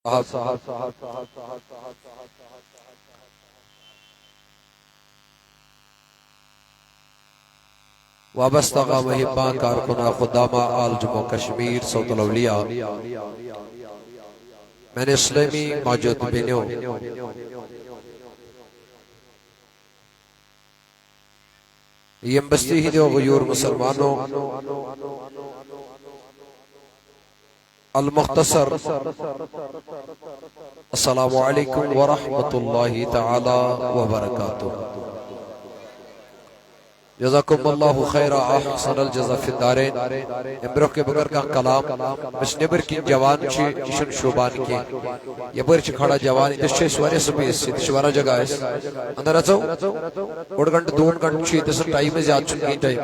وابستہ محبان کارکنہ خدامہ آل جموں کشمیر صوت الاولیاء میں نے اسلامی موجود بینیوں یہ بستی ہی دیو غیور مسلمانوں المختصر السلام علیکم ورحمت اللہ تعالی وبرکاتہ جزاکم اللہ خیر احسن الجزا فی الدارین امبرو کے بگر کا کلام مش نبر کی جوان چھ اشن شوبان کی یہ بر چھ کھڑا جوان اس چھ سوارے سپیس سی شوارا جگہ ہے اندر اچو اوڑ گھنٹ دون گھنٹ چھ دس ٹائم زیاد چھ کی ٹائم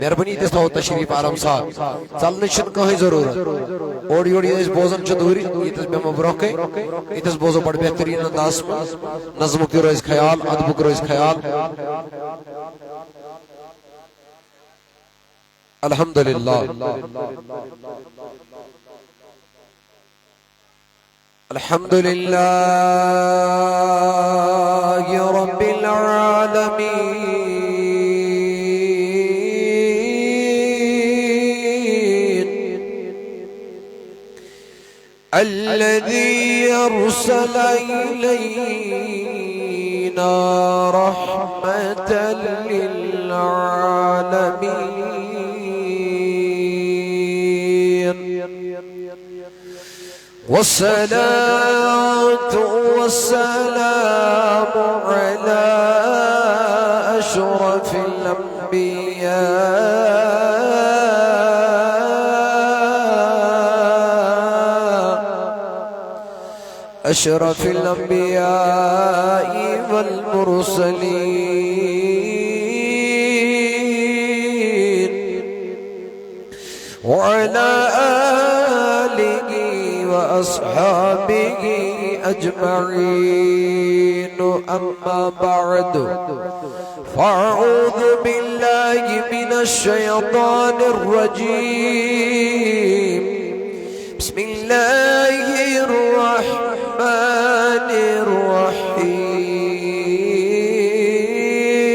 مہربانی دس ہو تشریف آرام صاحب چلنے چھ کہیں ضرورت اوڑی اوڑی اس بوزن چھ دوری یہ میں مبرو کے اس بوزو بڑ بہترین انداز نظم کی روز خیال ادب کی روز خیال الحمدللہ الحمدللہ رب العالمین الذي أرسل إلينا رحمة للعالمين والصلاة والسلام على أشرف الأنبياء والمرسلين وعلى آله وأصحابه أجمعين أما بعد فأعوذ بالله من الشيطان الرجيم بسم الله الرحمن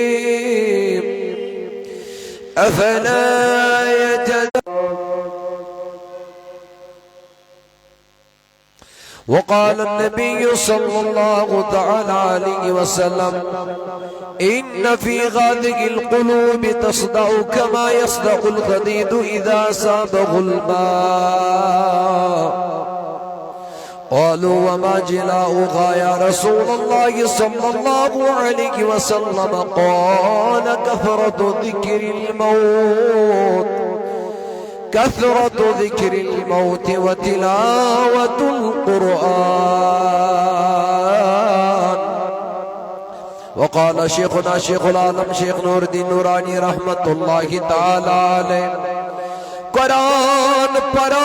الرحيم أفلا وقال النبي صلى الله تعالى عليه وسلم إن في غادق القلوب تصدع كما يصدع الغديد إذا سابه الماء قالوا وما جلاؤها يا رسول الله صلى الله عليه وسلم قال كثرة ذكر الموت وتلاوة القرآن وقال شيخنا شيخ العالم شيخ نور الدين نورانی رحمت اللہ تعالی علیہ قرآن پران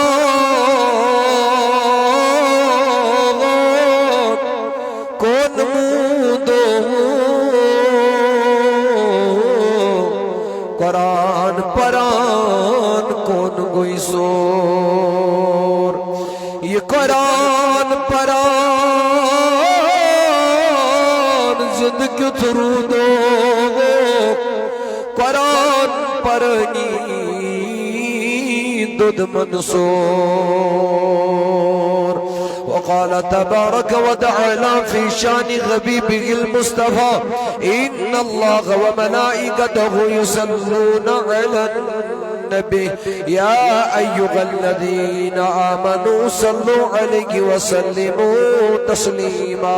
کون مودو قرآن پران کون گوئی سور یہ قرآن پران زد کیوں تھرو دو قرآن پرنی دد منصور وقال تبارك وتعالى في شان غبيبه المصطفى إن الله وملائكته يصلون على النبي يا أيها الذين آمنوا صلوا عليه وسلموا تسليما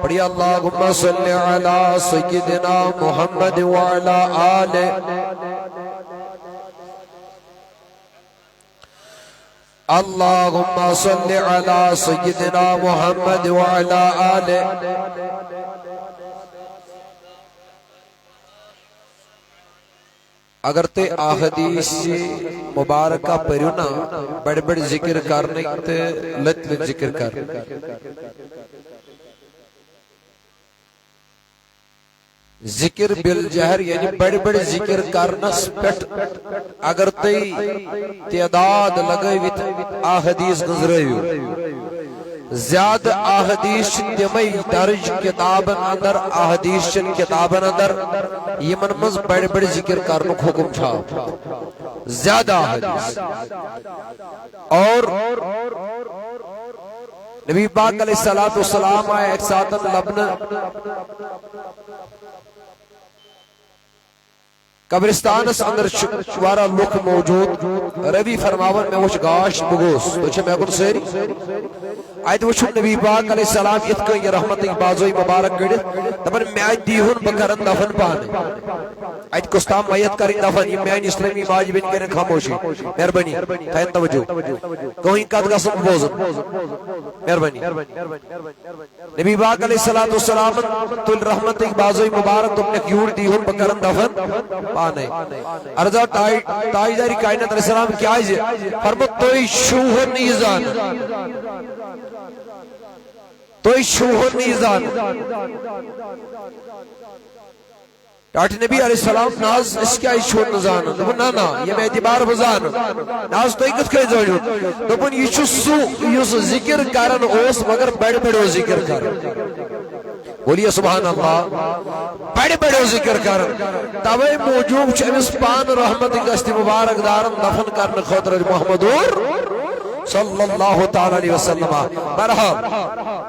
بڑی اللہم صلی علی سیدنا محمد وعلا آلہ اللہم صلی علی سیدنا محمد وعلا آلہ اگر تے احادیث مبارکہ پڑھنا بڑے بڑے ذکر کرنے تے لت ذکر کر ذکر بالجہر یعنی بڑے بڑے ذکر کرنس پٹ اگر تی تعداد لگویت احادیث گزرائیو زیادہ احادیث تمئی درج کتابن اندر احادیث کتابن اندر یمن مز بڑے بڑے ذکر کرنک حکم چھا زیادہ احادیث اور نبی پاک علیہ السلام آئے ایک ساتھ لبن قبرستان اس اندر شوارا لوک موجود روی فرماون میں وچ گاش بگوس تو چھے میں کن سیری آئیت وچ نبی پاک علیہ السلام اتکا یہ رحمت بازوی مبارک گڑت تبن میں آئیت دیہن بکرن دفن پانے آئیت کستام میت کریں دفن یہ میں اسلامی واجبین کریں خاموشی مہربانی تھائن توجہ کوئی قد قسم بوزن مہربانی نبی پاک علیہ السلام تل رحمت بازوی مبارک تم نے کیور دیہن بکرن دفن پانے ارزا تاجداری کائنات علیہ السلام کیا ہے فرمت توی شوہ نیزان توی شوہ نیزان ٹاٹھ نبی علیہ السلام ناز اس کیا شوہ نزان نا نا یہ میں اعتبار بزان ناز توی کت کئی زوجو دبن یہ چھو سو یوس ذکر کرن اوس مگر بڑ بڑو ذکر کرن بولیے سبحان اللہ بڑے بڑے ذکر کرن تبے موجود چمس پان رحمت گشت مبارک دارن دفن کرن خاطر محمد صلی اللہ تعالی علیہ وسلم برحال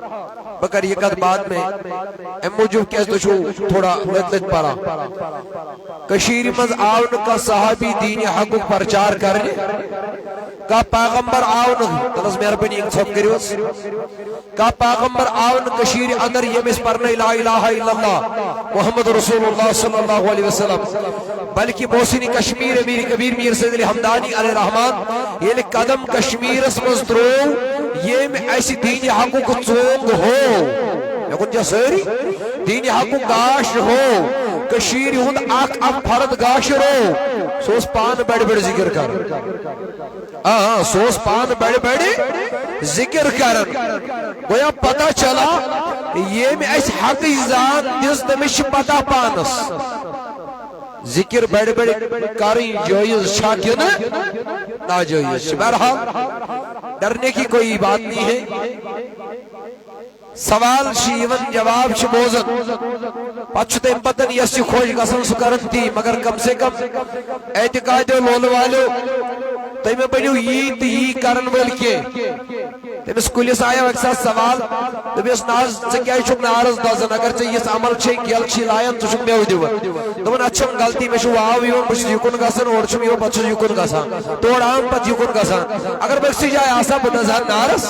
مگر یہ قد بعد میں ام موجود کیس تو چھو تھوڑا لت پارا کشیر مز آون کا صحابی دین حق پرچار کرنے کا پیغمبر آون تلس مہربانی ایک سب کریوس کا پیغمبر آون کشیر اندر یمس پرنے لا الہ الا اللہ محمد رسول اللہ صلی اللہ علیہ وسلم بلکہ محسن کشمیر امیر کبیر میر سید علی حمدانی علیہ الرحمن یہ قدم کشمیر اس مزدرو یہ میں ایسی دین حق کو چونگ ہو یکن جا سری دین حق گاش ہو کشیر ہون اک فرد گاش رو سوس پان بڑے بڑے ذکر کر سوس پان بڑے بڑے ذکر کر گویا پتہ چلا یہ میں ایسی حق ذات دس دمش پتہ پانس ذکر بڑے بڑے کاری جائز شاکن ناجائز بہرحال ڈرنے کی کوئی بات نہیں ہے سوال شیون جواب شبوزن پچھتے پتن یسی خوش گسن سکرن تھی مگر کم سے کم اعتقاد لول والو تو میں بڑیو یہ کرن ول کے تمس کلیس آیا ایک ساتھ سوال تمس ناز سے کیا چھک نارز دازن اگر چاہیے اس عمل چھے گیل چھی لائن تو چھک میو دیو تمن اچھم غلطی میں شو آو یون بچ یکن گسن اور چھم یو بچ یکن گسن توڑ عام پت یکن گسن اگر بکسی جائے آسا بدزان نارز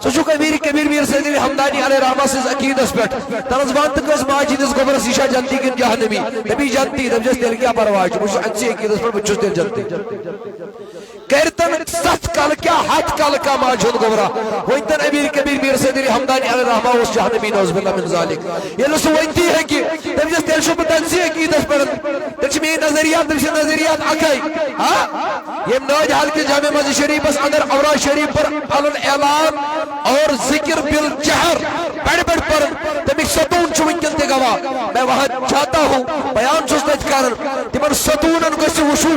سوچو کبیر میر سید علی حمدانی علیہ رحمہ سے عقید اس پیٹ ترزبان تکوز ماجید اس گبر سیشہ جانتی کن جہنمی نبی جانتی دب جس دل کیا پرواج مجھ انسی عقید اس پر بچوز دل جانتی کہرتن ست کل کیا حد کل کا ماجود گبرہ وینتن امیر کبیر میر سید علی حمدانی علیہ رحمہ اس جہنمی نوز باللہ من ذالک یہ لسو وینتی ہے کہ دب جس دل شو بتنسی عقید اس پر دلچ میں نظریات اکائی یہ مناج حال کے جامع مسجد شریف اس اندر اورا شریف پر اعلان اور ذکر بالجہر بڑھ بڑھ پر تم ایک ستون چوئنکن دے گوا میں وہاں چاہتا ہوں بیان چوزنج کارن تمن ستونن کسی وشو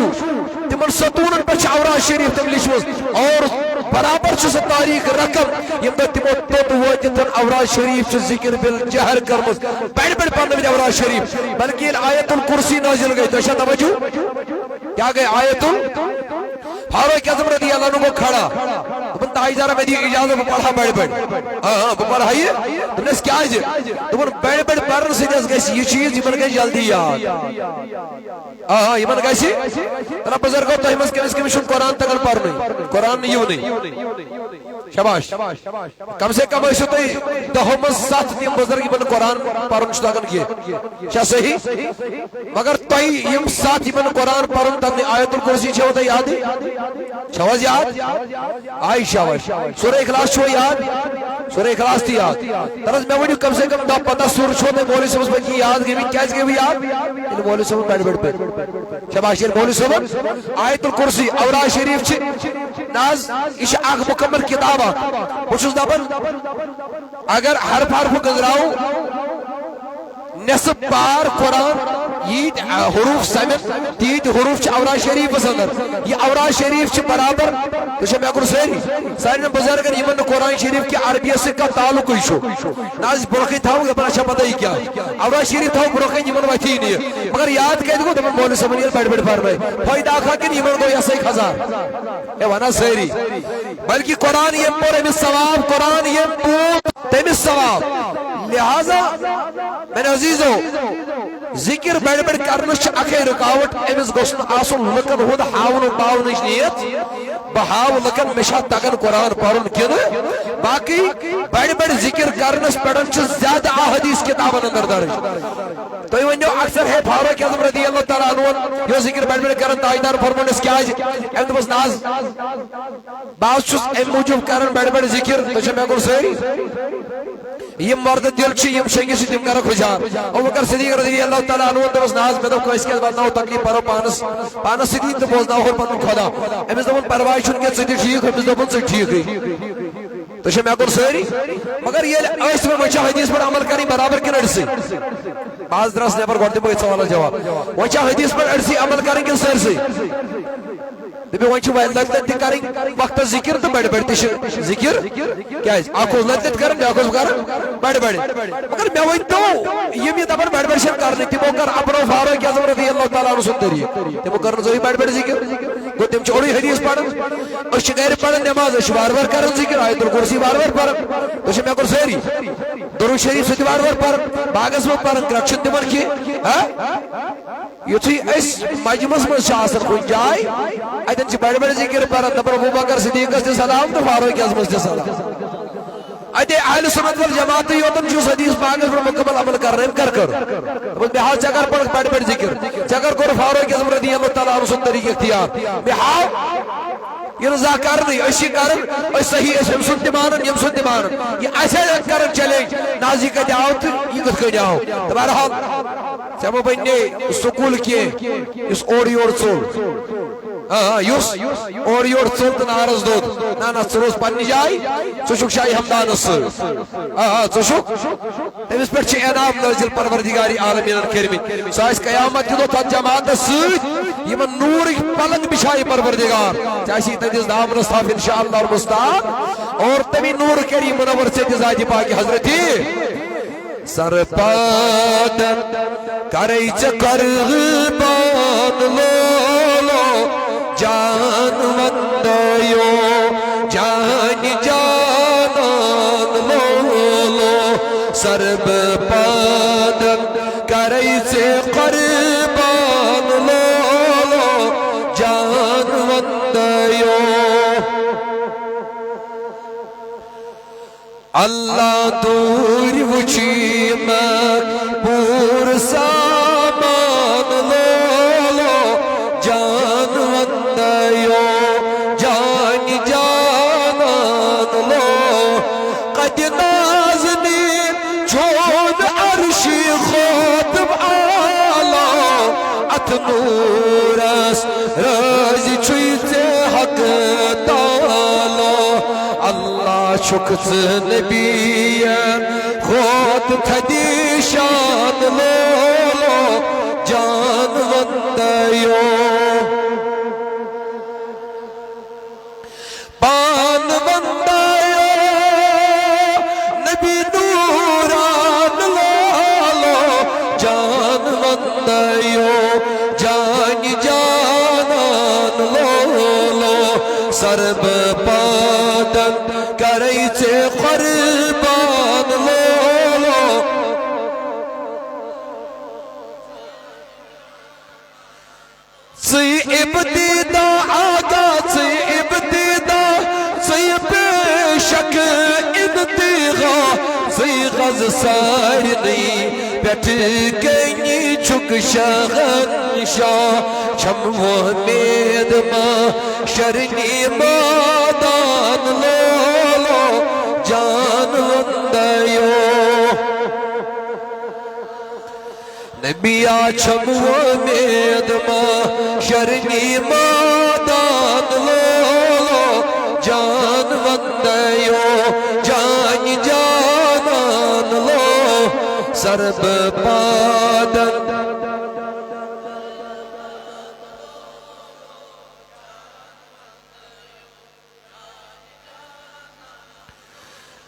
تمن ستونن پر اورا شریف تم لشوز اور برابر چوز تاریخ رقم یم دا تمو توت ہوا جتن اورا شریف چوز ذکر بالجہر کرمز بڑھ بڑھ پر نبی اورا شریف بلکہ آیت الکرسی نازل گئی تو شاہ توجہ کیا گئے آیت فاروق اعظم رضی اللہ عنہ کو کھڑا تم تائی جارہ میں دی اجازت کو پڑھا بڑھ بڑھ وہ پڑھائیے تم نے اس کیا ہے تم بڑھ بڑھ پڑھن سے جس گئی یہ چیز یہ من گئی جلدی یاد یہ من گئی سی ترہ بزرگو تو ہمس کے مشن قرآن تکل پڑھ نہیں قرآن نہیں ہو نہیں شباش کم سے کم ایسے تو دہمز ساتھ دیم بزرگی بن قرآن پڑھن شداگن کیے کیا صحیح مگر تو یم ساتھ ہی بن قرآن پڑھن تک آیت الکرسی چھو تا یاد شواز یاد آئی شواز سورہ اخلاص چھو یاد سورہ اخلاص تھی یاد ترس میں ویڈیو کم سے کم دا پتہ سور چھو دے مولی سمجھ پر کی یاد گئی کیس گئی یاد انہوں مولی سمجھ بیٹھ بیٹھ بیٹھ شباش شیر مولی سمجھ آیت الکرسی اورا شریف چھ ناز اش آگ مکمل کتابہ پوچھوز دا پر اگر حرف گزراؤ نصف بار قرآن یہ حروف سمت تیت حروف اورا شریف اندر یہ اورا شریف برابر تو میں اگر ساری بزرگن یہ قرآن شریف کی عربی سے کا تعلق ہی ناز برقی تھاؤ گا اچھا پتہ ہی کیا اورا شریف تھاؤ برقی یہ وتی نہیں مگر یاد کہہ دو تمہیں مول سمجھ بڑھ بڑھ فرمائے فائدہ کھا کہ یہ کو ایسا ایک ہزار اے وانا سہری بلکہ قرآن یہ پر امس ثواب قرآن یہ پوت تمس ثواب لہذا میں عزیزو ذکر بڑھ بڑھ کرنس اکھے رکاوٹ امس گوشن آسن لکن ہود ہاون باون نیت بہاو لکن مشا تگن قرآن پڑھن کن باقی بڑھ بڑھ ذکر کرنس پڑھن زیادہ احادیث کتابن اندر درج تو ونیو اکثر ہے فاروق اعظم رضی اللہ تعالیٰ عنہ یہ ذکر بڑھ بڑھ کرن تاجدار فرمونس کیا ام دس ناز باز چھس ام موجود کرن بڑھ بڑھ ذکر تو میں سہی یہ مرد دل چھ یم شنگی سے تم کرو خجار ابو بکر صدیق رضی اللہ تعالیٰ عنہ دس ناز میں دو اس کے بعد نہ تکلیف پرو پانس صدیق تو بولنا ہو پن خدا امس دون پرواہ چھن کے صدیق ٹھیک امس دون سے ٹھیک ہے تو میں اگر سہری مگر یہ اس میں وچا حدیث پر عمل کریں برابر کن اڑسی بعض درس نے پر گوڑتے بہت سوال جواب وچا حدیث پر اڑسی عمل کریں کن سر سے دبی وچو لگت تی کریں وقت ذکر تو بڑھ بڑھ تش ذکر کیا ہے آنکھوں لگت کریں بیاکھوں کریں بڑھ بڑھ مگر میں وہی تو یہ دبر بڑھ بڑھ شر کرنے تیمو کر اپنو فاروق اعظم رضی اللہ تعالیٰ عنہ سندری تیمو کرن زوی بڑھ بڑھ ذکر گو تیم چوڑی حدیث پڑھن اس غیر پڑھن نماز اس بار بار کرن ذکر آیت الکرسی بار بار پڑھن تو میں کر سہری درود شریف سے بار بار پڑھن باغس میں پڑھن کرکشن تمن کی یتھی اس مجمس میں شاسن کو جائے اتن چھ بڑھ بڑھ ذکر پڑھن دبر ابو بکر صدیق سے سلام تو فاروق اعظم سے سلام ادے اہل سنت والجماعت یوتن جو حدیث پاک پر مکمل عمل کر رہے ہیں کر بہار چکر پڑھ بڑھ بڑھ ذکر چکر کو فاروق اعظم رضی اللہ تعالیٰ عنہ سن طریق اختیار بہار یہ رضا کرنی اسی کرن اس صحیح اس یم سن تمانن یم سن تمانن یہ ایسے کرن چلے نازی کا جاؤ تو یہ کت کا جاؤ تو بہرحال سبب بننے سکول کیے اس اوڑی اوڑ چول یوس اور یور چلت نارز دود نا نا چروس پنی جائی چشک شاہی حمدانس چشک تمس پر چھ انعام نازل پروردگاری عالمین کرمت سائس قیامت دو تھا جماعت سوت یہ نور پلنگ بچھائی پروردگار چاہیے تدیس دام نصاف انشاءاللہ اور مستعد اور تمی نور کریم منور سے جزائی پاکی حضرتی سر پادن کریچ قربان لولو جان وندیو جان جانان لولو سرب پادن کریچ قربان لولو جان وندیو اللہ دور وچی مقبور سامان لولو جان وندیو جان جانان لو قد نازنین چون عرشی خطب آلا اتنورس رازی چویتے حق تالا اللہ شکت نبی خود خدیشان لولو جان وندیو پان وندیو نبی نوران لولو جان وندیو جان جانان لولو سرب پادن کریچ قربان لولو سی ابتدا آگا سی ابتدا سی پیشک انتغا سی غز سارنی بیٹھ گئی چھک شہنشاہ چھم محمد ماں شرنی مادان لولو جان وندیو نبی آچھم محمد ماں شرنی مادان Lulu John وندیو John Janan love سرب پادن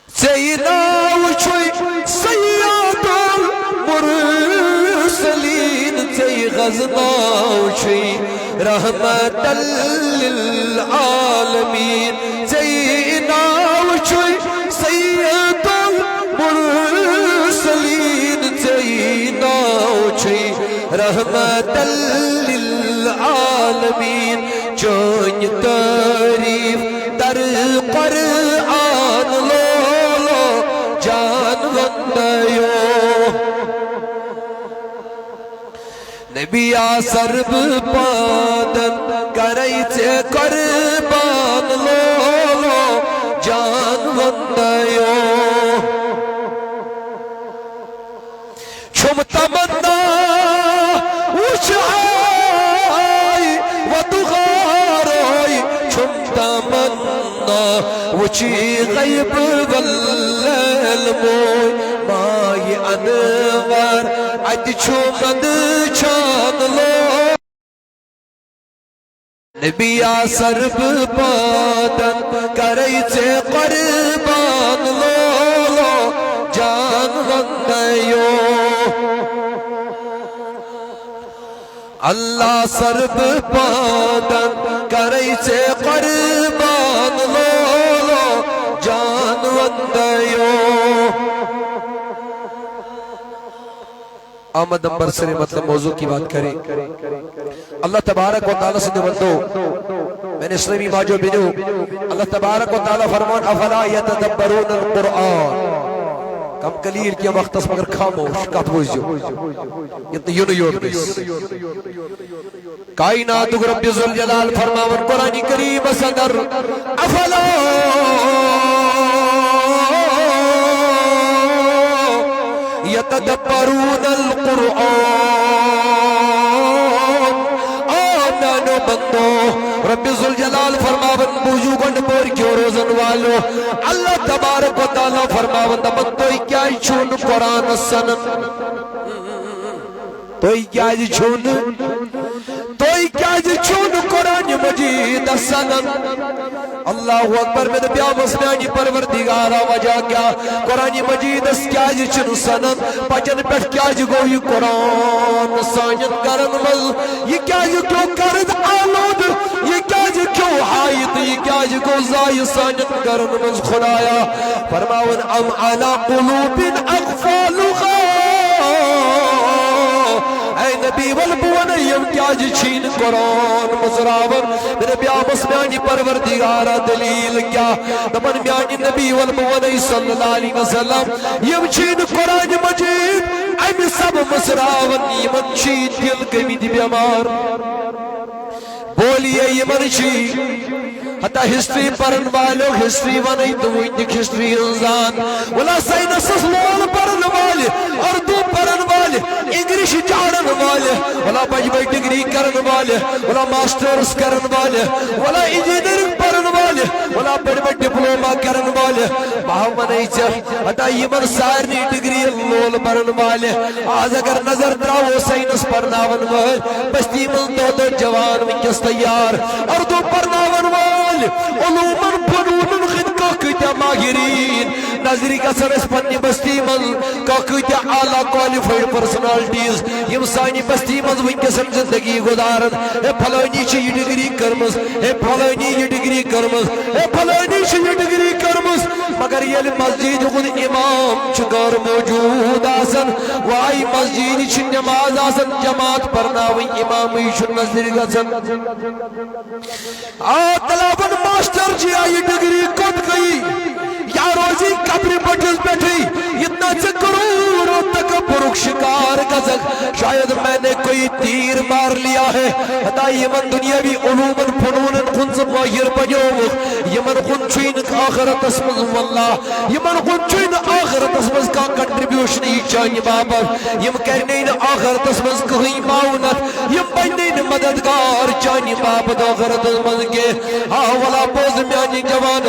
Zeynau çoy Seyyadul Mursalin Zey Gaznau çoy Rahmeten lil Alamin Zeynau çoy Seyyadul Mursalin Zeynau çoy Rahmeten lil Alamin Çoy tarif dar Kur'an lo Can vandayo Nebiya sarb padan Karayte kurban lo Can vandayo Çum tamanna uçay Vadugaroy Çum tamanna Uçi gayb vallalmoy Mayi anvar Adi çumad çanlo Nebiya sarb padan Karayte kurban lo Can vandayo Allah sarb padan Karayte kurban lo Can vandayo آمد number سرے مطلب موضوع کی بات کریں اللہ تبارک و تعالیٰ سے بندو میں نے اسلامی ماجو بنو اللہ تبارک و تعالیٰ فرمان افلا یتدبرون القرآن کم قلیل کیا وقت اس مگر خاموش کات بوزیو اتنی یونو یور بیس کائنات رب ذوالجلال فرمان قرآن کریم صدر افلا يتدبرون القرآن آمنوا بندو رب ذوالجلال فرماون بوجو گنڈ پور کیوں روزن والو اللہ تبارک و تعالیٰ فرماون بندوئی کیا چھون قرآن سنن توئی کیا چھون قرآن مجید سنن اللہ اکبر میں دبیا مسلانی پروردگارہ وجہ کیا قرآن مجید اس کیا چھن سنن پچن پیٹ کیا گوئی قرآن سانین کرن مل یہ کیا کیوں کرد آلود یہ کیا کیوں حائط یہ کیا کو زائی سانین کرن مل خدایا فرماون ام علا قلوب اغفالها اے نبی والبونیم کیا چھین قرآن مزراون میرے بیا مسلانی پروردگارہ دلیل کیا دمن میانی نبی والبونی صلی اللہ علیہ وسلم یم چھین قرآن مجید ایم سب مزراون یمن چھین دل کمی دی بیمار بولیے یمن چھین حتی ہسٹری پرن والو ہسٹری ونی دوئنک ہسٹری انزان ولا سائنسس لول پرن والے اردو پرن والے انگریش جارن والے ولا بجبائی ڈگری کرن والے ولا ماسٹرز کرن والے ولا انجینئرنگ پرن والے ولا بڑی بڑی ڈپلوما کرن والے باہم منائی چاہ حتی یمن سائرنی ڈگری لول پرن والے آج اگر نظر دراؤ سائنس پرناون وال بستی من دو جوان ونکس تیار اردو پرناون وال علومن فنونن خدکا کتیا ماہرین نظری کا سرس پنی بستی من کا کتیا اعلیٰ کوالیفائیڈ پرسنالٹیز یم سانی بستی من ونکسن زندگی گزارن اے پھلانی چھ یہ ڈگری کرمز اے پھلانی یہ ڈگری کرمز اے پھلانی چھ یہ ڈگری کرمز مگر یہ مسجد خود امام چکر موجود آسن وائی مسجد چھ نماز آسن جماعت پرناوی امامی چھ نظر گسن طلابن ماسٹر جی آئی ڈگری کت گئی یا روزی قبری بٹھز بیٹھی اتنا سے کروڑوں تک پرک شکار گزگ شاید میں نے کوئی تیر مار لیا ہے حتی یمن دنیاوی علومن فنونن خنز ماہر بجو یمن خن چوین آخرت اسمز واللہ یمن خن چوین آخرت اسمز کا کنٹریبیوشن ہی چاہیے بابا یم کرنین آخرت اسمز کہیں معاونت یم بجنین مددگار چانی باپت آخرت من کے آولا پوز میانی جوان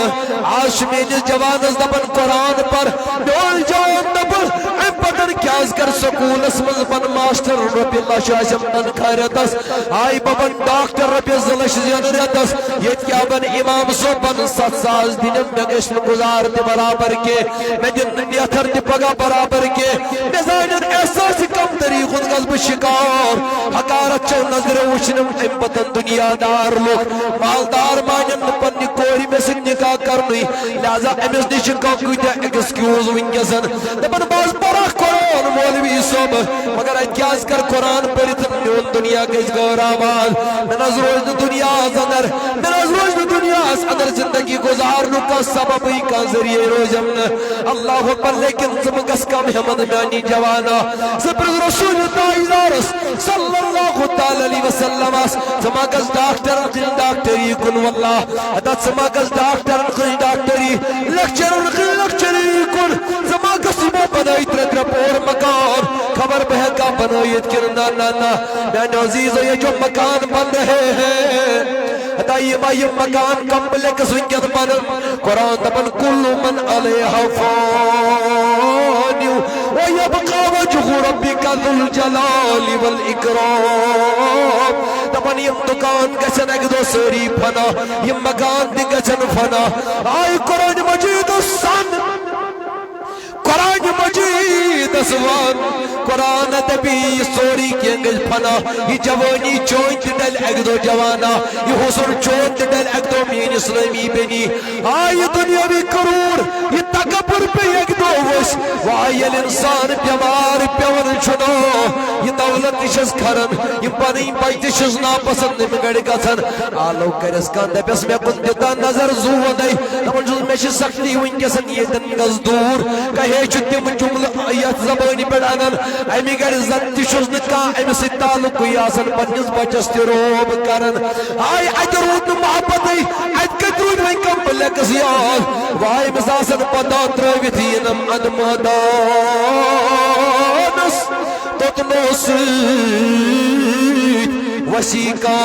آش میانی جوان از دبن قرآن پر دول جوان دبن ام پتر کیاز کر سکول اسمز بن ماسٹر ربی اللہ شاشم تن خیرتس آئی ببن ڈاکٹر ربی زلش زیادرتس یہ کیا بن امام سو بن 7 ساز دنم میں گشن گزار دی برابر کے میں دن نیتر دی پگا برابر کے نزائنن احساس کم طریق خود غزب شکار حقارت چل نظر وشنم ام پتن دنیا دار لوگ مالدار مانن پنی کوری میں سے نکاح کرنی لہذا امس نشن کا کوئی ایکسکیوز ونکسن دپن باز پرا قرآن مولوی صاحب مگر اتیاز کر قرآن پڑھت میون دنیا گز گور آباد میں نظر دنیا اندر میں نظر دنیا اندر زندگی گزارنے کا سبب ہی کا ذریعے روزم اللہ اکبر لیکن زمگس کا محمد میانی جوانا زبر رسول تائزارس صلی اللہ تعالی علیہ وسلم زمگس ڈاکٹر انقل ڈاکٹری کن واللہ ادت زمگس ڈاکٹر انقل ڈاکٹری لیکچر انقل لیکچری کن زمگس مو بنائیت رپور مکان خبر بہکا بنائیت کرنا نانا میں عزیز یہ جو مکان بن رہے ہیں دائم آئیم مکان کمپلیکس ونکت بنن قرآن دبن کل من علیہ فانی ویبقى وجه ربك ذو الجلال والإكرام دبن یم دکان گچن اگ دو سری فنا یم مکان دی گچن فنا آئی قرآن مجید السن قرآن مجید اسوان قرآن دبی سوری کی انگل پھنا یہ جوانی چونت دل اگ دو جوانا یہ حسن چونت دل اگ دو مین اسلامی بنی آئی دنیاوی کرور یہ تکبر پہ اگ دو وش وائی الانسان پیمار پیور چھنو یہ دولت نشز کھرن یہ پنی بائیت شز ناپسند نمگڑ گتن آلو کرس کان دبیس میں کن دیتا نظر زو دائی نمون جز میں شز سکتی ہوئی کسن یہ دن گز دور کہے چھتیم جمل آیت زبانی پڑھانن امی گر زن تشوز نکا امی سی تعلق کوئی آسن پنیز بچس تی روب کرن آئی ادرود محبت ای اد کدرود وی کم بلک زیاد وائی مساسن پتا تروی تینم ادمدانس تطنو سید وسیقا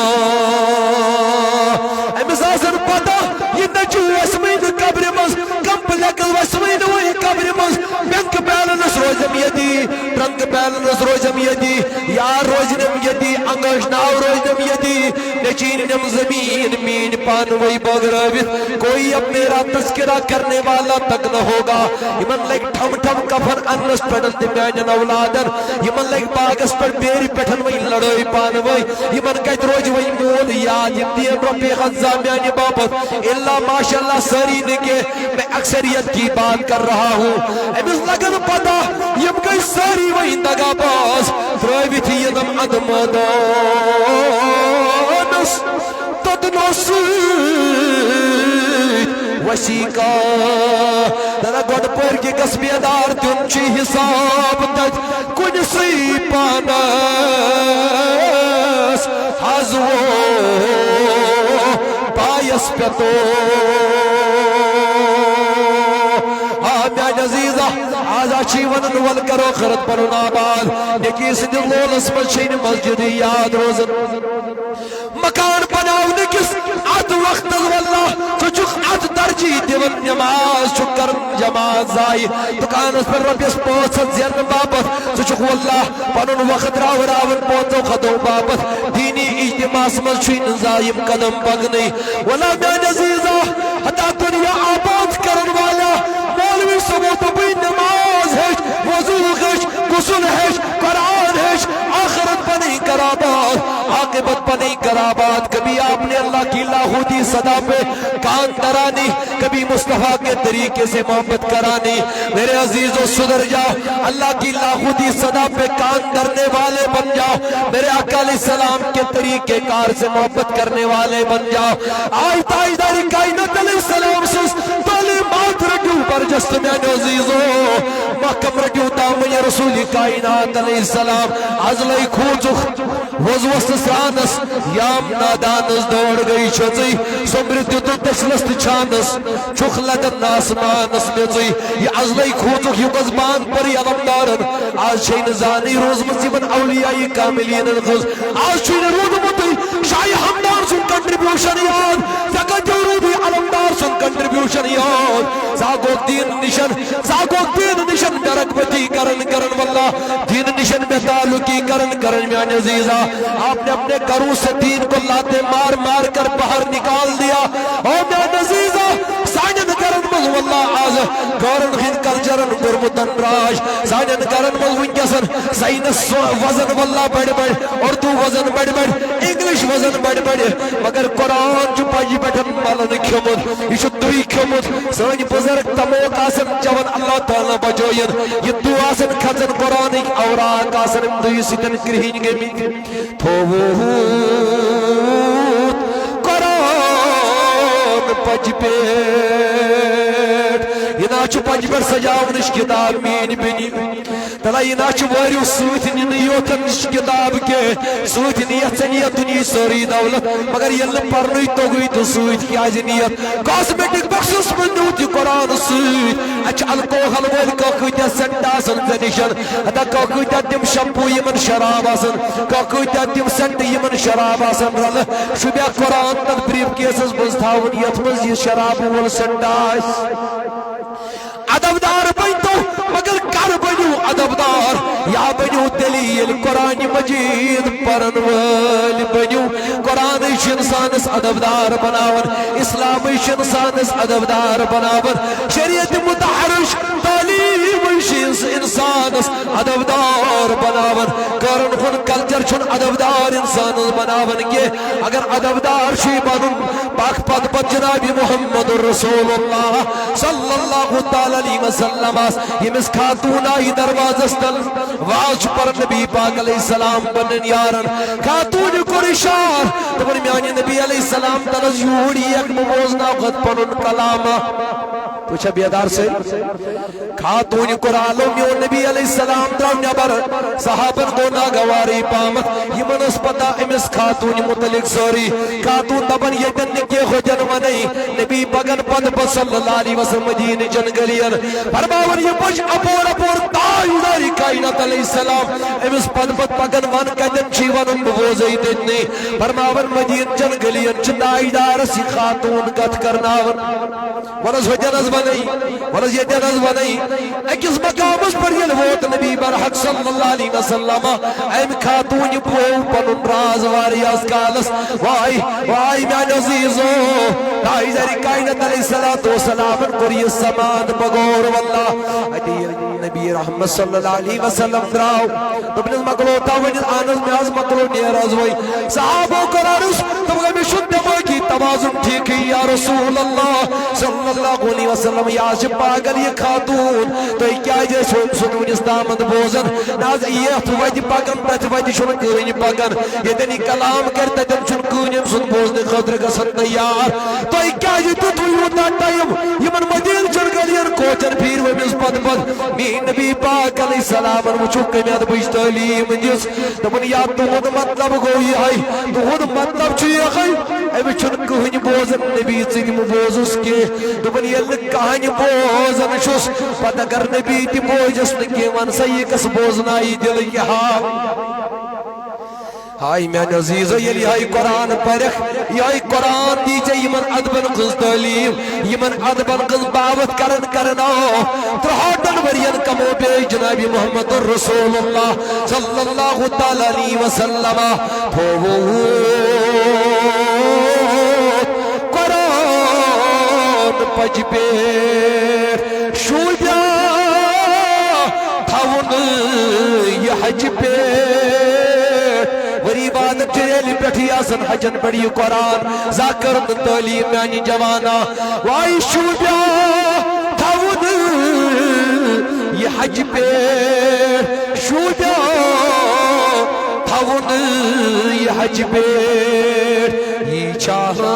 امی مساسن پتا یہ نجو اسمین قبر مز کم بلک واسمین وی قبر مز بینک بیلنس روزم یدی ٹرنک بیلنس روزم یدی یار روزنم یدی انگوش ناو روزنم یدی نچینم زمین مین پانوئی بغرویت کوئی اب میرا تذکرہ کرنے والا تک نہ ہوگا یمن لگ ٹھم ٹھم کفن انس پڑھن دمینن اولادن یمن لگ باگس پر بیری پٹھن وی لڑوئی پانوئی یمن کہت روز وی مول یاد یمدیم ربی غزہ میانی بابت اللہ ماشاءاللہ سری نکے میں اکثریت کی بات کر رہا ہوں امس لگن پتا یم گئی ساری وہی دگا باز دروی تھی یم ادمدانس تدنو سید وسیقا دادا گوڑ پر کی قسمی دار تنچی حساب تج کن سی پانس حضو پایس پیتو آمیان عزیزہ آزا چیون نول کرو خرد پر ناباد یکی سن لول اسمل چین مسجد یاد روزن مکان بناو نکس عد وقت واللہ تو چک عد درجی دیون نماز چکر جماعت زائی دکان اس پر ربیس پوچھت زیر بابت تو چک واللہ پنن وقت راو راون پوچھو خدو بابت دینی اجتماع سمل چین زائم قدم بگنی والا میان عزیزہ حتا دنیا آباد کرن والا مولوی سبوت بی نماز ہش وضو ہش غسل ہش قرآن ہش آخرت بنی کرابات عاقبت بنی کرابات کبھی آپ نے اللہ کی لاہوتی صدا پہ کان درانی کبھی مصطفیٰ کے طریقے سے محبت کرانی میرے عزیزو صدر جاؤ اللہ کی لاہوتی صدا پہ کان درنے والے بن جاؤ میرے آقا علیہ السلام کے طریقے کار سے محبت کرنے والے بن جاؤ آئی تائیداری کائنات علیہ السلام سس تعلیمات رکھو برجست میں عزیزو محکم رکھو تامن رسول کائنات علیہ السلام ازلائی کھوچو وزوست سانس یام نادانس دوڑ گئی چھوزی سمرت تو تشلست چھانس چھوخ لدن ناسمانس میزی یہ ازلائی کھوچو یہ قزبان پر علمدارن آج شین زانی روز مصیبن اولیائی کاملین الخوز آج شین رود مطی شاہ ہمدان سن کنٹریبیوشن یاد زکا جورودی علمدار سن کنٹریبیوشن یاد زاگوک دین نشن درک بتی کرن واللہ دین نشن میں تعلقی کرن میان عزیزہ آپ نے اپنے گھروں سے دین کو لاتے مار مار کر باہر نکال دیا اور میان عزیزہ سائنن کرن مل واللہ آز گورن ہند کلچرن گرمتن راج سائنن کرن مل ونکسن سائنس وزن واللہ بڑھ اردو وزن بڑھ انگلش وزن بڑھ مگر قرآن جو پاجی بیٹھن مالن کھیمت یہ چھو دوی کھیمت سانی بزرگ تموک آسن چون اللہ تعالیٰ بجوین یہ دو آسن کھزن قرآنک اوراق آسن دوی سیتن کرہین گمی تھووہت قرآن پج پیٹ یہ ناچو پج پر سجاونش کتاب مین بنی تلا یہ ناچو واریو سوت نیوتن کتاب کے سوت نیت نیت دنیا سوری دولت مگر یہ پرنوی تو گئی تو سوت کیا نیت کاسمیٹک بخشس من نوتی قرآن سوت اچھ الکوحل ویل کوکویتیا سنٹا سن زنشن ادا کوکویتیا تیم شمپو یمن شراب آسن کوکویتیا تیم سنٹ یمن شراب آسن رل شبیا قرآن تک بریف کیسز بزتاون یتمز یہ شراب وول سنٹ آس ادبدار بنتو مگر کر بنو ادبدار یا بنو دلیل قرآن مجید پرن وال بنو قرآن انسانس ادبدار بناون اسلام انسانس ادبدار بناون شریعت متحرش تعلیم انسانس ادبدار بناون کرن خون کلچر چھن ادبدار انسانس بناون کے اگر ادبدار شی بنن پاک پد جناب محمد رسول اللہ صلی اللہ تعالی علیہ وسلم یمس خاتون آئی دروازستل واج پر نبی پاک علیہ السلام بنن یارن خاتون کو اشار تبر میانی نبی علیہ السلام تنز یوڑی ایک مبوزنا غد پنن کلاما پوچھا بیدار سے خاتون قرآن میون نبی علیہ السلام درم نبر صحابن کو ناگواری پامت یمن اس پتا امس خاتون متعلق سوری خاتون دبن یتن نکی خوجن ونی نبی بگن پد صلی اللہ علیہ وسلم مدین جنگلین فرماون یہ پش اپور تاجداری کائنات علیہ السلام امس پد پگن ون کدن چی ون بوزی دنی فرماون مدین جنگلین چنائیدار سی خاتون گت کرناون ورز حجنز بنی ورز یتنز بنی اکس مقامس پر یل ووت نبی برحق صلی اللہ علیہ وسلم ایم خاتون پو پنن راز واری از کالس وائی میان عزیزو تاجداری کائنات علیہ السلام کری سمان بگور واللہ نبی رحمت صلی اللہ علیہ وسلم دراو تبنیز مقلو تاوینیز آنز میاز مقلو نیراز وی صحابو قرارس تبگا میں شد دماغی توازن ٹھیک یا رسول اللہ صلی اللہ علیہ وسلم یا جب پاگل یہ خاتون تو کیا جے سنون اس دامد بوزن ناز یہ تو ویدی پاگن تت ویدی شنو کرنی پاگن یہ دنی کلام کرتا دن چن کنیم سن بوزن خدر گسن تیار تو کیا جے تو یوتا ٹائم یمن مدین چرگلین کوچن پھیر ویمیز پد مین نبی پاک علیہ السلام وچو کمیاد بجھ تعلیم جس دبن یا تہد مطلب گوئی آئی تہد مطلب چی آئی اے چن کہنی بوزن نبی چنی بوزس کے دبن یل کہنی بوزن شس پتہ اگر نبی تی بوزس نکی ون سی کس بوزنائی دل یہ ہائی میان عزیز یلی ہائی قرآن پرخ یائی قرآن دیجے یمن ادبن قز تعلیم یمن ادبن قز باوت کرنا ترہاٹن ورین کمو بے جناب محمد رسول اللہ صلی اللہ تعالی علیہ وسلم قرآن پج پیر شوجا تھاون یہ حج پیر عبادت جیلی پیٹھی آسن حجن بڑی قرآن ذاکرن تعلیم میانی جوانا وائی شوبیا تھاون یہ حج پیر شوبیا تھاون یہ حج پیر یہ چاہا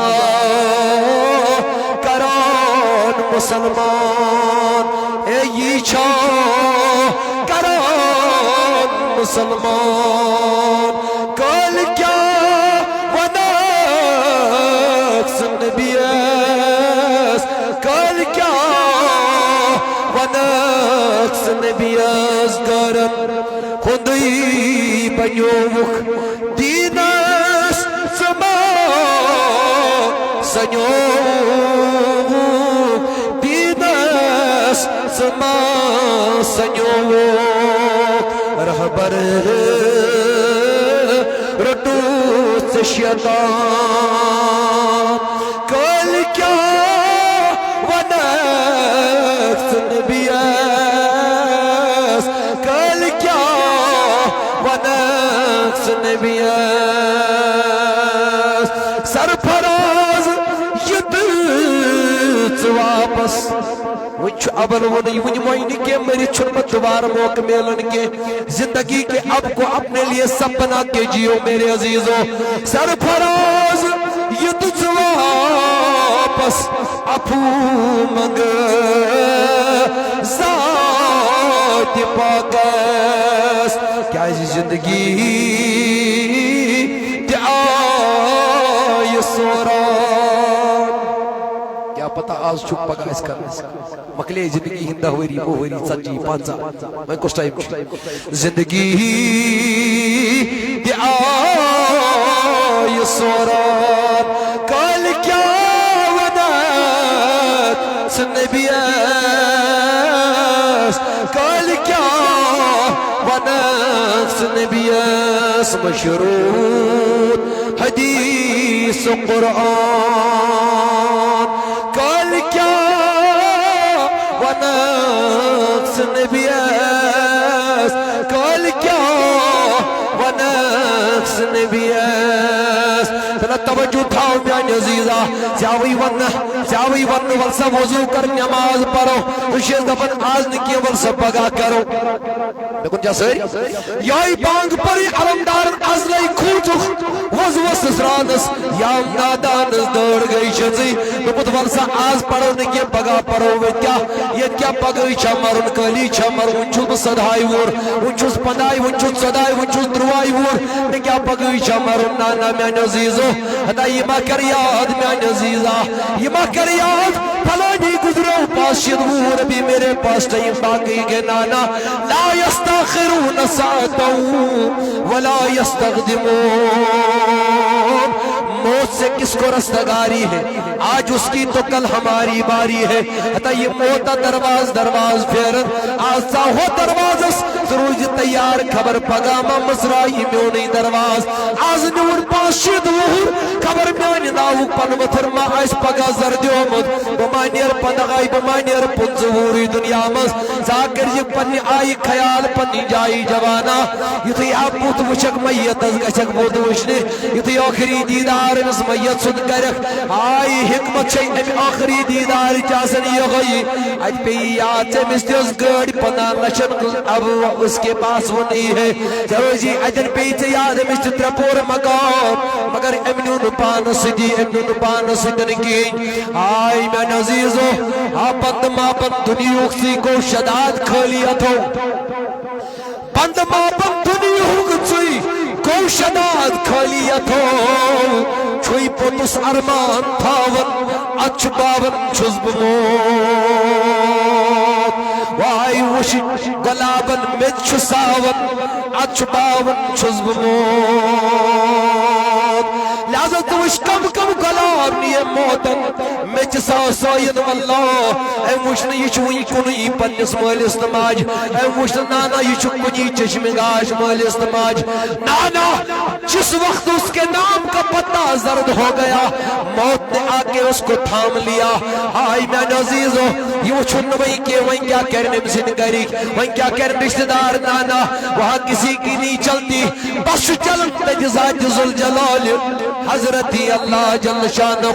کران مسلمان اے یہ چاہا کران مسلمان کل کیا وناکس نبیس کل کیا وناکس نبیس گرم خودی بنیوک دینس سما سنو رہبر رٹو سے شیطان کل کیا ونکس نبیس کل کیا ونکس نبیس سرفراز یدت واپس وچ ابل ونی ونی موئنی کے میری چھنمت دوبارہ موقع میلن کے زندگی کے اب کو اپنے لیے سب بنا کے جیو میرے عزیزوں سرفراز یہ تجھ واپس اپو منگ ذات پاکس کیا اس زندگی آئی سوران کیا پتا آج چھپ پگا اس کا مکلے زندگی ہندہ ہوئی وہ ہوئی سچی پانچا میں کچھ ٹائم زندگی آئی سوران کل کیا ونت سنبیس کل کیا ونت سنبیس مشروط حدیث قرآن کل کیا ونقص نبیس کل کیا ونقص نبیس تلا توجہ تھاو میانی عزیزہ سیاوی ون ولسا وضو کر نماز پڑھو خوشی دفن آز نکی ولسا پگا کرو لیکن جیسے یائی بانگ پری علمدار ازلائی کھوچو وضو سسرانس یام نادانس دوڑ گئی شزی نبود ولسا آز پڑھو نکی پگا پڑھو یہ کیا پگئی چھا مرن کلی چھا مرن ونچوز صدائی وور ونچوز پندائی ونچوز صدائی ونچوز دروائی وور نکیا پگئی چھا مرن نانا میان عزیزو حدا یہ ما کر یاد میان عزیزہ یہ ما کر یاد پھلانی گزرو پاس شدور بھی میرے پاس ٹائم باقی کے نانا لا یستاخرون ساعتا ولا یستقدمون موت سے کس کو رستگاری ہے آج اس کی تو کل ہماری باری ہے حتی یہ موتا دروازہ پھیرن آسا ہو دروازہ سروج تیار خبر پگاما مصرائی میونی دروازہ آز نور پاشی دور خبر میونی داو پن وطر ما آئیس پگا زردیو مد بمانیر پندغائی بمانیر پنزوری دنیا مز زاکر یہ پنی آئی خیال پنی جائی جوانا یہ تو آپ بوت وشک میت از گشک بوت وشنی یہ تو آخری دیدار اس میت سن کرک آئی حکمت چھئی امی آخری دیدار چاسن یہ غی آج پہ یاد سے مستی اس گڑ پنا نشن اب اس کے پاس وہ نہیں ہے چلو جی اجن پہ سے یاد مستی ترپور مقام مگر امنون پان سدی کی آئی میں نزیزو بند ما بند دنیوک سی کو شداد کھلیت ہو بند ما بند دنیوک سی کو شداد کھلیت ہو چھوئی پوتس ارمان تھاون اچھ باون چھزب موت وائی وش گلابن مچ ساون اچھ باون چھزب موت لہذا توش کم گلاب نیے موتن مچ ساسائن واللہ اے مشن یہ چھوئی کنی پنس مالس نماج اے مشن نانا یہ چھو کنی چشم گاش مالس نماج نانا جس وقت اس کے نام کا پتہ زرد ہو گیا موت نے آکے اس کو تھام لیا آئی میں عزیزو یہ چھن وہی کہ وہی کیا کرنے مسن گری وہی کیا کرنے رشتہ دار نانا وہاں کسی کی نہیں چلتی بس چلن تجزاج ذوالجلال حضرتی اللہ جل شانہ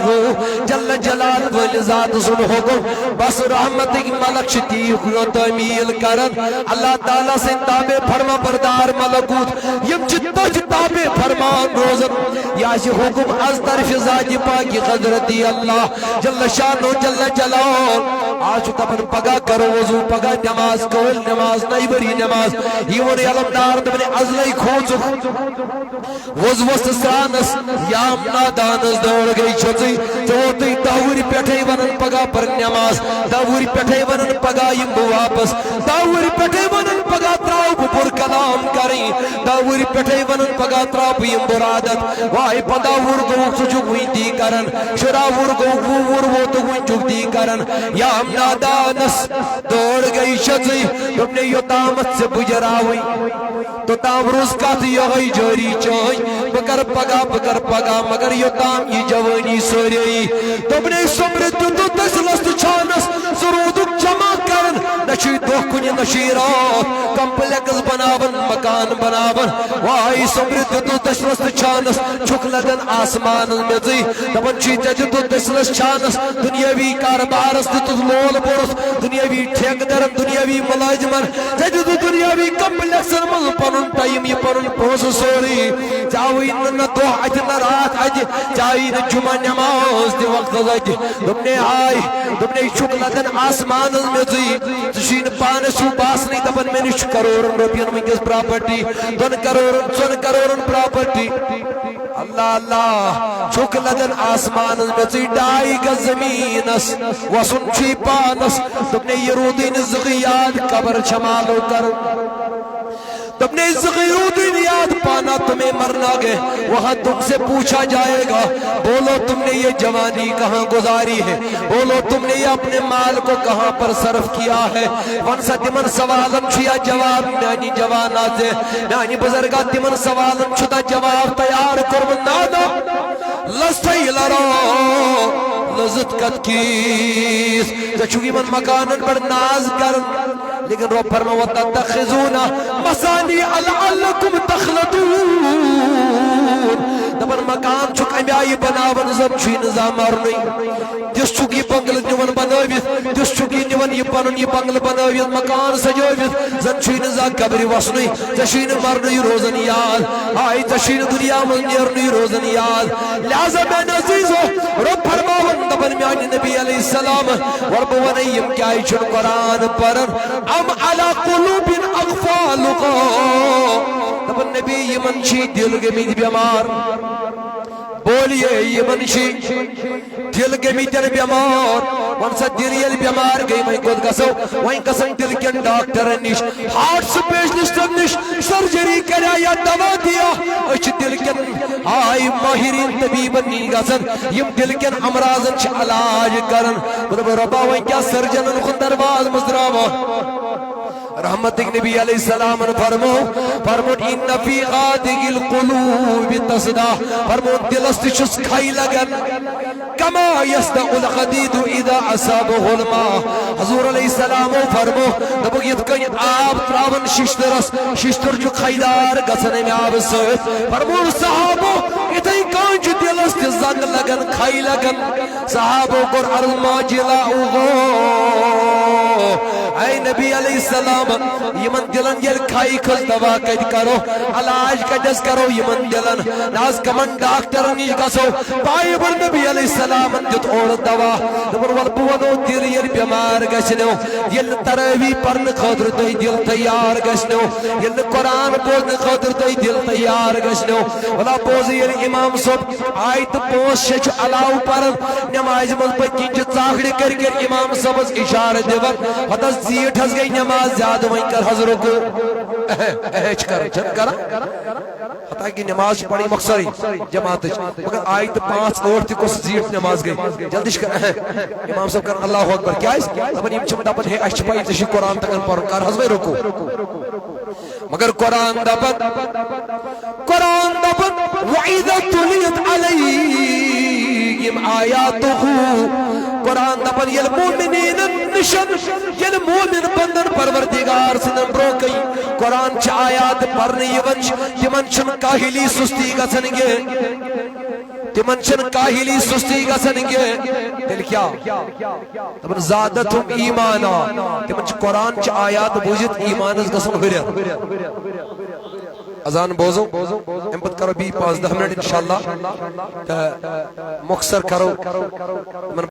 جل جلال والذات سن حکم بس رحمت ملک شتی تعمیل کرن اللہ تعالیٰ سے تابع فرما بردار ملکوت یم جتو تابع فرمان روزن یا سی حکم از طرف ذات پاکی حضرتی اللہ جل شانہ جل جلال آج تبن پگا کرو وضو پگا نماز کول نماز نیبری نماز یہ ونی علمدار دبنی ازلی کھوچو وضو سسانس یام نادانس دوڑ گئی چھتی چوتی داوری پیٹھے ونن پگا پر نماز داوری پیٹھے ونن پگا یم واپس داوری پیٹھے ونن پگا تراؤ پر کلام کریں داوری پیٹھے ونن پگا تراؤ یم برادت وائی پداور گو سجو ہوئی دی کرن شراور گو وور وہ تو ہوئی چک دی کرن یام نادانس دوڑ گئی شزی تم نے یوتامت سے بجراوی تو تام روز کات یہی جوری چوئی بکر پگا مگر یوتام یہ جوانی سوری تم نے سمرت تو تسلست چھانس سرودک جمع کرن نشی دو کنی نشی رات کمپلیکس بناون مکان بناون وائی سمرت تو تسلست چھانس چھک لدن آسمان مزی دبن چی تجد تو تسلست چھانس دنیاوی کاربارس تو لول برس دنیاوی ٹھیک درم دنیاوی ملاجمن تجد دنیاوی کمپلیکسن مل پنن ٹائم یہ پنن پوس سوری چاوی نہ دو اج نہ رات اج چاوی نہ جمعہ نماز دی وقت اج تم نے آئی تم نے چھک لدن آسمان مزی تشین پان سو باس نہیں دبن میں نش کروڑن روپین منگس پراپرٹی دون کروڑن پراپرٹی اللہ اللہ چھک لدن آسمان مزی ڈائی گز زمینس وسن چی پانس تم نے یہ رودین زغیاد قبر چھمالو کر تم نے زغیرودین یاد پانا تمہیں مرنا گے وہاں تم سے پوچھا جائے گا بولو تم نے یہ جوانی کہاں گزاری ہے بولو تم نے یہ اپنے مال کو کہاں پر صرف کیا ہے ونسا تمن سوالم چھیا جواب میانی جوانات میانی بزرگا تمن سوالم چھتا جواب تیار کرو نادا لستی لرو لذت کت کیس تچوگی من مکانن پر ناز کرن لیکن رب فرما وَتَتَّخِذُونَ مَصَانِعَ لَعَلَّكُمْ تَخْلَدُونَ دبن مکان چھک امیائی بناون زم چھوی نظام مرنی جس چھکی بنگل نیون بناویت جس چھکی نیون یہ پنن یہ بنگل بناویت مکان سجاویت زن چھوی نظام قبری وسنی تشین مرنی روزن یاد آئی تشین دنیا من نیرنی روزن یاد لہذا میں نزیزو رب فرماون دبن میانی نبی علیہ السلام ورب ونیم کیائی چھن قرآن پرن ام علا قلوب اغفالقا دبن نبی یہ منشی دل گمید بیمار بولیے یہ منشی دل گمید بیمار ونسا دل بیمار گئی میں گود گسو وہیں کسن دل کن ڈاکٹر نش ہارٹ سپیشلسٹ نش سرجری کریا یا دوا دیا اچھ دل کن آئی ماہرین طبیبن نی گسن یم دل کن امراضن چھ علاج کرن ربا وہیں کیا سرجنن خون درواز مزدراوا رحمت نبی علیہ السلام فرمو ان فی غادق القلوب تصدا فرمو دلست چس کھائی لگن کما یسدع الحدید اذا اصابه الماء حضور علیہ السلام فرمو دبو یہ کئی آب تراون ششتر جو کھائیدار گسنے میں آب سویت فرمو صحابو اتنی کانچ دلست زنگ لگن کھائی لگن صحابو کر ارما جلاؤ اے نبی علیہ السلام یمن دلن یل کھائی کھل دوا کد کرو علاج کدس کرو یمن دلن ناز کمن ڈاکٹر نیش گسو پائی بر نبی علیہ السلام دیت اور دوا دبر وربونو دل یل بیمار گشنو یل تراوی پرن خاطر تو دل تیار گشنو یل قرآن بولن خاطر تو دل تیار گشنو ولا بوز یل امام صبح آیت پوس شچ علاو پرن نماز من پکنچ چاکڑی کر کے امام صبح اشارہ دیور حدث زیٹ ہز گئی نماز زیادہ وہیں کر حضروں کو احج کر جن کرا حتیٰ کہ نماز پڑھی مقصری جماعت مگر آیت 5 اور تھی کس زیٹ نماز گئی جلدش کر امام صاحب کر اللہ اکبر کیا ہے اپنی امچم دبن ہے اچھ پائی تشی قرآن تکن پر کر حضوے رکو مگر قرآن دبن وَإِذَا تُلِيَتْ عَلَيْهِمْ آيَاتُهُ قرآن دبن یل مومنین نشن یل مومن بندن پروردگار سنن بروکی قرآن چھ آیات پرنی ونچ تمن چن کاہلی سستی گسنگے تمن چن کاہلی سستی گسنگے دل کیا تمن زادتم ایمانا تمن چھ قرآن چھ آیات بوجت ایمانس گسن ہریا اذان بوزو امپت کرو بھی 5-10 منٹ انشاءاللہ مختصر کرو